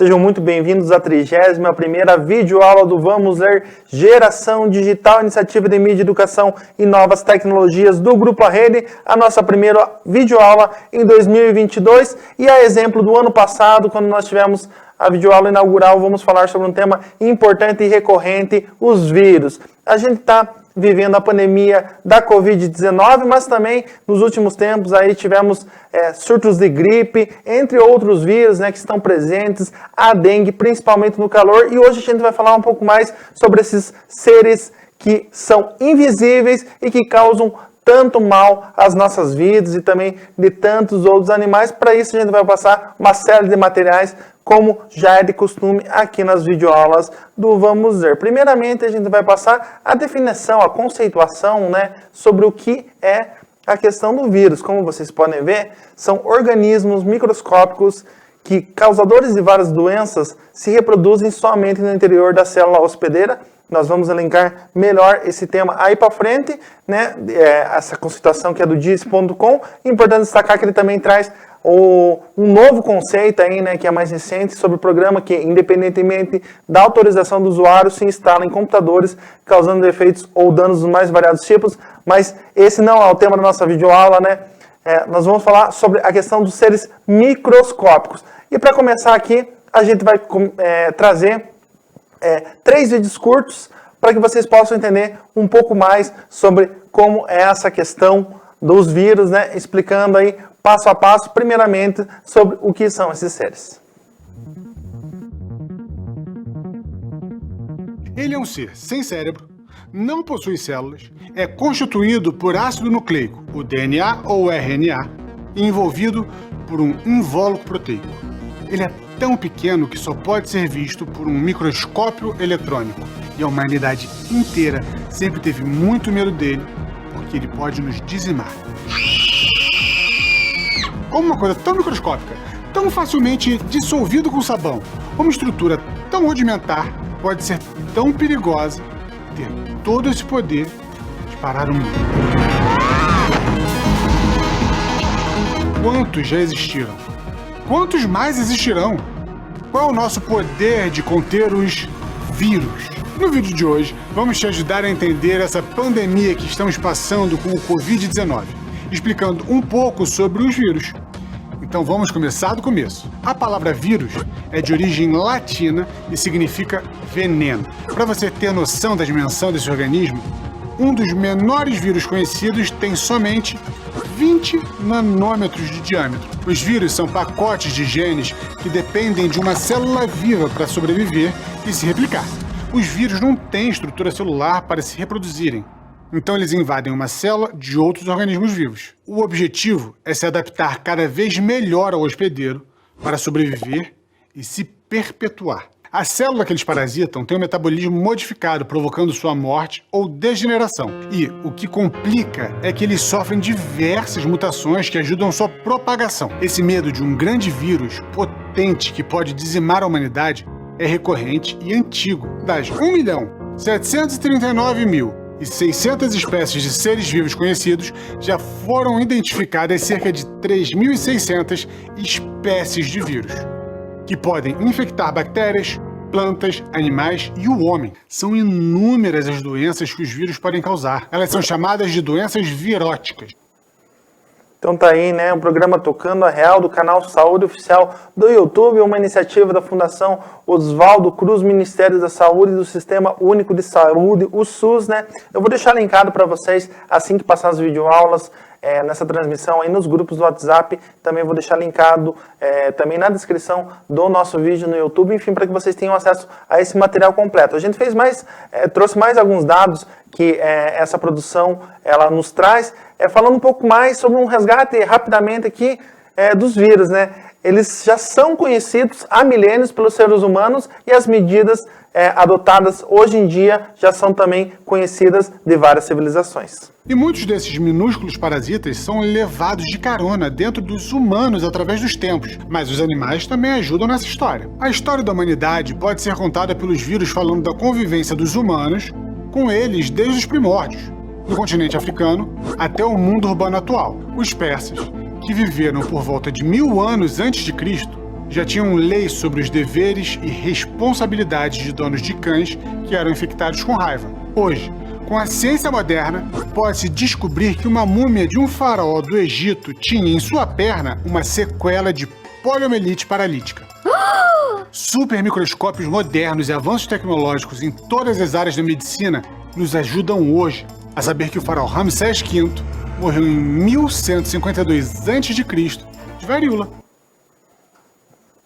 Sejam muito bem-vindos à 31ª videoaula do Vamos Ler Geração Digital, Iniciativa de Mídia, Educação e Novas Tecnologias do Grupo A Rede, a nossa primeira videoaula em 2022 e a exemplo do ano passado, quando nós tivemos a videoaula inaugural, vamos falar sobre um tema importante e recorrente, os vírus. A gente está vivendo a pandemia da Covid-19, mas também nos últimos tempos aí tivemos surtos de gripe, entre outros vírus, que estão presentes, a dengue, principalmente no calor, e hoje a gente vai falar um pouco mais sobre esses seres que são invisíveis e que causam tanto mal às nossas vidas e também de tantos outros animais. Para isso a gente vai passar uma série de materiais, como já é de costume aqui nas videoaulas do Vamos Ler. Primeiramente, a gente vai passar a definição, a conceituação, sobre o que é a questão do vírus. Como vocês podem ver, são organismos microscópicos que, causadores de várias doenças, se reproduzem somente no interior da célula hospedeira. Nós vamos elencar melhor esse tema aí para frente, essa conceituação que é do dias.com. Importante destacar que ele também traz um novo conceito aí, que é mais recente, sobre o programa que, independentemente da autorização do usuário, se instala em computadores, causando defeitos ou danos dos mais variados tipos. Mas esse não é o tema da nossa videoaula, nós vamos falar sobre a questão dos seres microscópicos. E para começar aqui, a gente vai trazer 3 vídeos curtos para que vocês possam entender um pouco mais sobre como é essa questão dos vírus, explicando aí passo a passo, primeiramente, sobre o que são esses seres. Ele é um ser sem cérebro, não possui células, é constituído por ácido nucleico, o DNA ou o RNA, e envolvido por um invólucro proteico. Ele é tão pequeno que só pode ser visto por um microscópio eletrônico, e a humanidade inteira sempre teve muito medo dele, porque ele pode nos dizimar. Como uma coisa tão microscópica, tão facilmente dissolvido com sabão, uma estrutura tão rudimentar pode ser tão perigosa, ter todo esse poder de parar o mundo. Quantos já existiram? Quantos mais existirão? Qual é o nosso poder de conter os vírus? No vídeo de hoje, vamos te ajudar a entender essa pandemia que estamos passando com o Covid-19, explicando um pouco sobre os vírus. Então vamos começar do começo. A palavra vírus é de origem latina e significa veneno. Para você ter noção da dimensão desse organismo, um dos menores vírus conhecidos tem somente 20 nanômetros de diâmetro. Os vírus são pacotes de genes que dependem de uma célula viva para sobreviver e se replicar. Os vírus não têm estrutura celular para se reproduzirem. Então eles invadem uma célula de outros organismos vivos. O objetivo é se adaptar cada vez melhor ao hospedeiro para sobreviver e se perpetuar. A célula que eles parasitam tem um metabolismo modificado, provocando sua morte ou degeneração. E o que complica é que eles sofrem diversas mutações que ajudam sua propagação. Esse medo de um grande vírus potente que pode dizimar a humanidade é recorrente e antigo. Das 1.739.600 espécies de seres vivos conhecidos, já foram identificadas cerca de 3.600 espécies de vírus, que podem infectar bactérias, plantas, animais e o homem. São inúmeras as doenças que os vírus podem causar. Elas são chamadas de doenças viróticas. Então tá aí, um programa Tocando a Real do canal Saúde Oficial do YouTube, uma iniciativa da Fundação Oswaldo Cruz, Ministério da Saúde e do Sistema Único de Saúde, o SUS, Eu vou deixar linkado para vocês assim que passar as videoaulas nessa transmissão aí nos grupos do WhatsApp. Também vou deixar linkado também na descrição do nosso vídeo no YouTube, enfim, para que vocês tenham acesso a esse material completo. A gente trouxe mais alguns dados que essa produção ela nos traz, falando um pouco mais sobre um resgate rapidamente aqui dos vírus, Eles já são conhecidos há milênios pelos seres humanos e as medidas adotadas hoje em dia já são também conhecidas de várias civilizações. E muitos desses minúsculos parasitas são levados de carona dentro dos humanos através dos tempos, mas os animais também ajudam nessa história. A história da humanidade pode ser contada pelos vírus falando da convivência dos humanos com eles desde os primórdios, do continente africano até o mundo urbano atual. Os persas, que viveram por volta de 1000 anos antes de Cristo, já tinham leis sobre os deveres e responsabilidades de donos de cães que eram infectados com raiva. Hoje, com a ciência moderna, pode-se descobrir que uma múmia de um faraó do Egito tinha em sua perna uma sequela de poliomielite paralítica. Supermicroscópios modernos e avanços tecnológicos em todas as áreas da medicina nos ajudam hoje a saber que o faraó Ramsés V morreu em 1152 a.C. de varíola.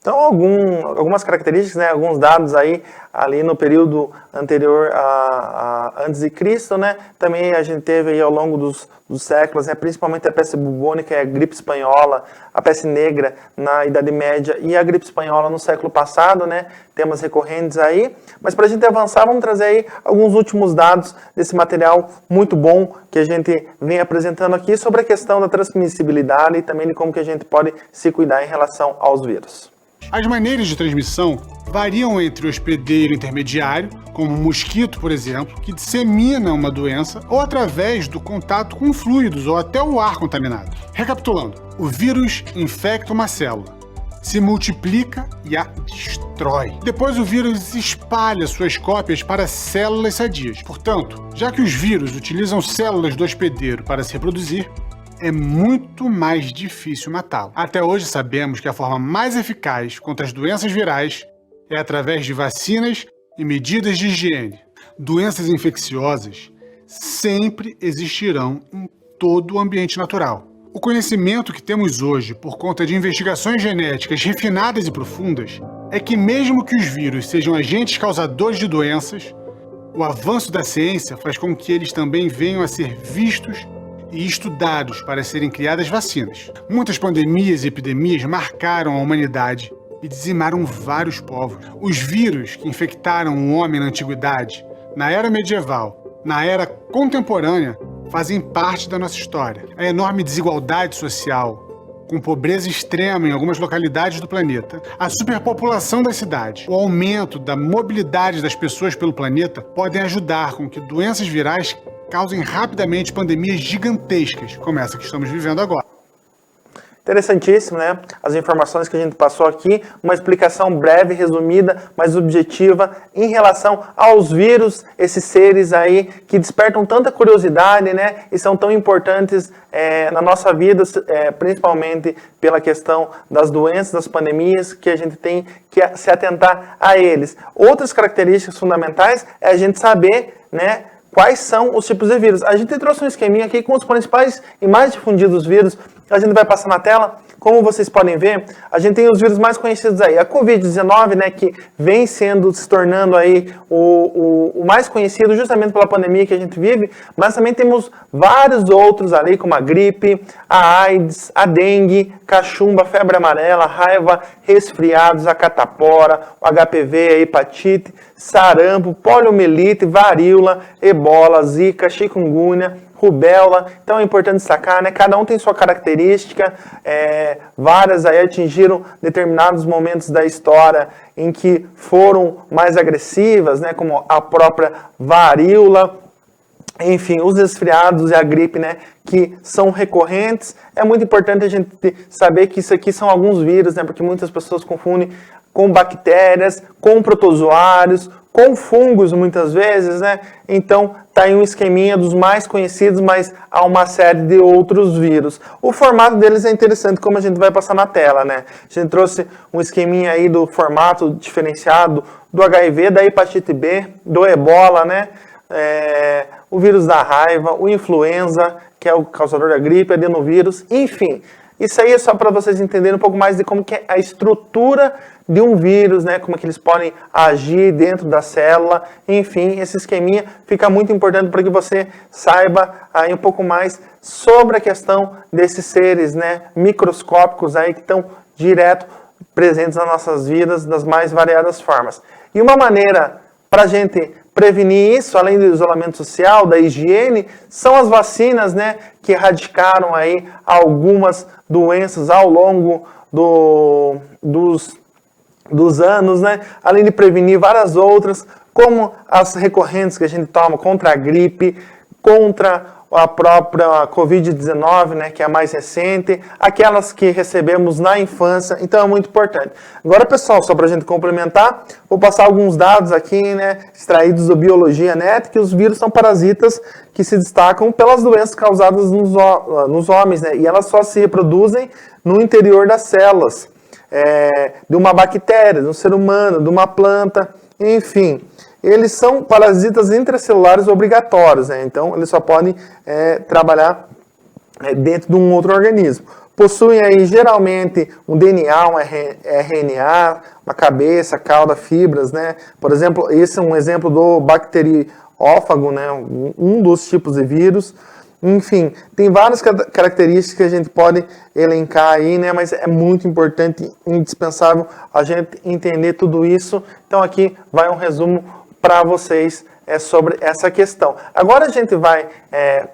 Então, algumas características, né, alguns dados aí, ali no período anterior a antes de Cristo, né, também a gente teve aí ao longo dos séculos, né, principalmente a peste bubônica e a gripe espanhola, a peste negra na Idade Média e a gripe espanhola no século passado, né, temas recorrentes aí. Mas para a gente avançar, vamos trazer aí alguns últimos dados desse material muito bom que a gente vem apresentando aqui sobre a questão da transmissibilidade e também de como que a gente pode se cuidar em relação aos vírus. As maneiras de transmissão variam entre o hospedeiro intermediário, como o mosquito, por exemplo, que dissemina uma doença, ou através do contato com fluidos ou até o ar contaminado. Recapitulando, o vírus infecta uma célula, se multiplica e a destrói. Depois o vírus espalha suas cópias para células sadias. Portanto, já que os vírus utilizam células do hospedeiro para se reproduzir, é muito mais difícil matá-lo. Até hoje sabemos que a forma mais eficaz contra as doenças virais é através de vacinas e medidas de higiene. Doenças infecciosas sempre existirão em todo o ambiente natural. O conhecimento que temos hoje por conta de investigações genéticas refinadas e profundas é que mesmo que os vírus sejam agentes causadores de doenças, o avanço da ciência faz com que eles também venham a ser vistos e estudados para serem criadas vacinas. Muitas pandemias e epidemias marcaram a humanidade e dizimaram vários povos. Os vírus que infectaram o homem na antiguidade, na era medieval, na era contemporânea, fazem parte da nossa história. A enorme desigualdade social, com pobreza extrema em algumas localidades do planeta, a superpopulação das cidades, o aumento da mobilidade das pessoas pelo planeta podem ajudar com que doenças virais causem rapidamente pandemias gigantescas, como essa que estamos vivendo agora. Interessantíssimo, né? As informações que a gente passou aqui, uma explicação breve, resumida, mas objetiva em relação aos vírus, esses seres aí que despertam tanta curiosidade, né? E são tão importantes na nossa vida, principalmente pela questão das doenças, das pandemias, que a gente tem que se atentar a eles. Outras características fundamentais é a gente saber, né, quais são os tipos de vírus. A gente trouxe um esqueminha aqui com os principais e mais difundidos vírus. A gente vai passar na tela. Como vocês podem ver, a gente tem os vírus mais conhecidos aí. A Covid-19, né, que vem se tornando aí o mais conhecido justamente pela pandemia que a gente vive, mas também temos vários outros ali, como a gripe, a AIDS, a dengue, cachumba, febre amarela, raiva, resfriados, a catapora, o HPV, a hepatite, sarampo, poliomielite, varíola, ebola, zika, chikungunya, rubéola. Então é importante destacar, né? Cada um tem sua característica, várias aí atingiram determinados momentos da história em que foram mais agressivas, né? Como a própria varíola, enfim, os resfriados e a gripe, né? Que são recorrentes. É muito importante a gente saber que isso aqui são alguns vírus, né? Porque muitas pessoas confundem com bactérias, com protozoários, com fungos muitas vezes, né? Então, tá aí um esqueminha dos mais conhecidos, mas há uma série de outros vírus. O formato deles é interessante, como a gente vai passar na tela, né? A gente trouxe um esqueminha aí do formato diferenciado do HIV, da hepatite B, do ebola, né? O vírus da raiva, o influenza, que é o causador da gripe, adenovírus, enfim. Isso aí é só para vocês entenderem um pouco mais de como que é a estrutura de um vírus, né? Como é que eles podem agir dentro da célula. Enfim, esse esqueminha fica muito importante para que você saiba aí um pouco mais sobre a questão desses seres, né, microscópicos aí que estão direto presentes nas nossas vidas das mais variadas formas. E uma maneira para a gente prevenir isso, além do isolamento social, da higiene, são as vacinas, né, que erradicaram aí algumas doenças ao longo dos anos, né, além de prevenir várias outras, como as recorrentes que a gente toma contra a gripe, contra a própria Covid-19, né, que é a mais recente, aquelas que recebemos na infância, então é muito importante. Agora, pessoal, só para a gente complementar, vou passar alguns dados aqui, né, extraídos do Biologia Net, que os vírus são parasitas que se destacam pelas doenças causadas nos homens, né, e elas só se reproduzem no interior das células, de uma bactéria, de um ser humano, de uma planta, enfim. Eles são parasitas intracelulares obrigatórios, né? Então eles só podem trabalhar dentro de um outro organismo. Possuem aí geralmente um DNA, um RNA, uma cabeça, cauda, fibras, né? Por exemplo, esse é um exemplo do bacteriófago, né? Um dos tipos de vírus. Enfim, tem várias características que a gente pode elencar aí, né? Mas é muito importante, indispensável a gente entender tudo isso. Então aqui vai um resumo para vocês sobre essa questão. Agora a gente vai,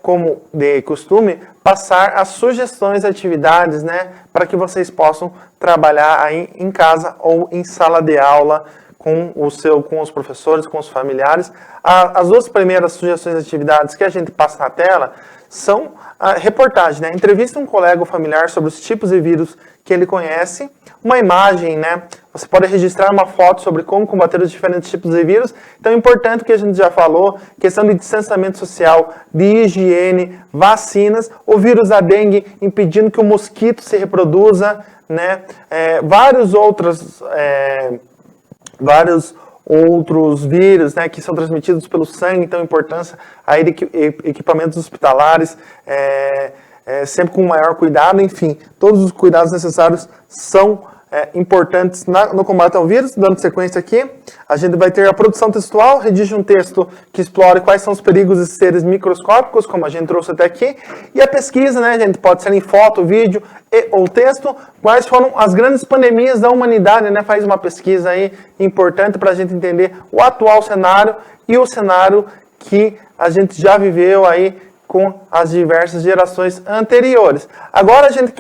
como de costume, passar as sugestões de atividades, né, para que vocês possam trabalhar aí em casa ou em sala de aula com os professores, com os familiares. As duas primeiras sugestões de atividades que a gente passa na tela são a reportagem, né? Entrevista um colega ou familiar sobre os tipos de vírus que ele conhece, uma imagem, né? Você pode registrar uma foto sobre como combater os diferentes tipos de vírus. Então é importante que a gente já falou, questão de distanciamento social, de higiene, vacinas, o vírus da dengue impedindo que o mosquito se reproduza, né? Vários outros vírus, né, que são transmitidos pelo sangue, então a importância aí de equipamentos hospitalares, sempre com maior cuidado, enfim, todos os cuidados necessários são importantes no combate ao vírus. Dando sequência aqui, a gente vai ter a produção textual, redige um texto que explore quais são os perigos de seres microscópicos, como a gente trouxe até aqui, e a pesquisa, né, gente, pode ser em foto, vídeo ou texto, quais foram as grandes pandemias da humanidade, né, faz uma pesquisa aí importante para a gente entender o atual cenário e o cenário que a gente já viveu aí com as diversas gerações anteriores. Agora a gente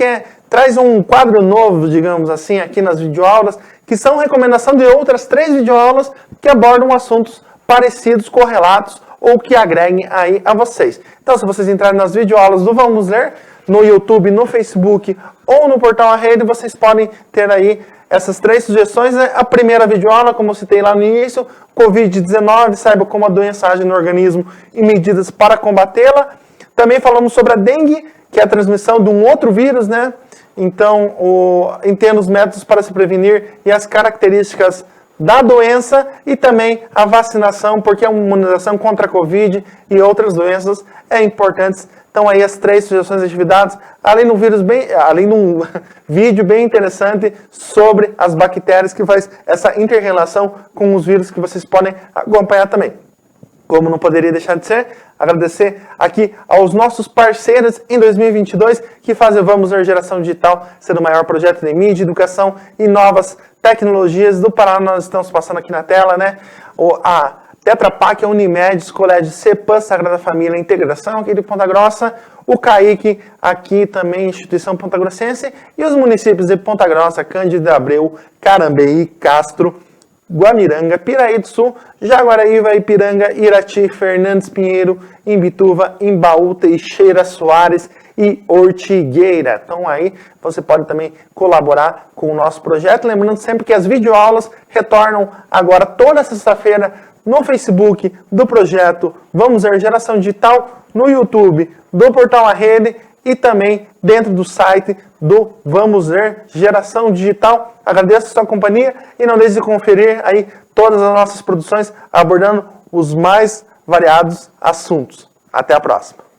traz um quadro novo, digamos assim, aqui nas videoaulas, que são recomendação de outras 3 videoaulas que abordam assuntos parecidos, correlatos, ou que agreguem aí a vocês. Então, se vocês entrarem nas videoaulas do Vamos Ler, no YouTube, no Facebook ou no Portal A Rede, vocês podem ter aí essas 3 sugestões. A primeira videoaula, como eu citei lá no início, Covid-19, saiba como a doença age no organismo e medidas para combatê-la. Também falamos sobre a dengue, que é a transmissão de um outro vírus, né? Então, entenda os métodos para se prevenir e as características da doença e também a vacinação, porque a imunização contra a Covid e outras doenças é importante. Então, aí as 3 sugestões de atividades, além de um vídeo bem interessante sobre as bactérias que faz essa inter-relação com os vírus que vocês podem acompanhar também. Como não poderia deixar de ser, agradecer aqui aos nossos parceiros em 2022 que fazem Vamos Ler Geração Digital ser o maior projeto de mídia, educação e novas tecnologias do Paraná. Nós estamos passando aqui na tela, né? A Tetra Pak, a Unimed, Colégio CEPAM, Sagrada Família, Integração aqui de Ponta Grossa, o CAIC, aqui também, Instituição Ponta Grossense, e os municípios de Ponta Grossa, Cândido de Abreu, Carambeí, Castro, Guamiranga, Piraí do Sul, Jaguaraíva, Ipiranga, Irati, Fernandes Pinheiro, Imbituva, Imbaú, Teixeira, Soares e Ortigueira. Então aí você pode também colaborar com o nosso projeto. Lembrando sempre que as videoaulas retornam agora toda sexta-feira no Facebook do projeto Vamos Ler Geração Digital, no YouTube do Portal A Rede e também dentro do site do Vamos Ler Geração Digital. Agradeço a sua companhia e não deixe de conferir aí todas as nossas produções abordando os mais variados assuntos. Até a próxima.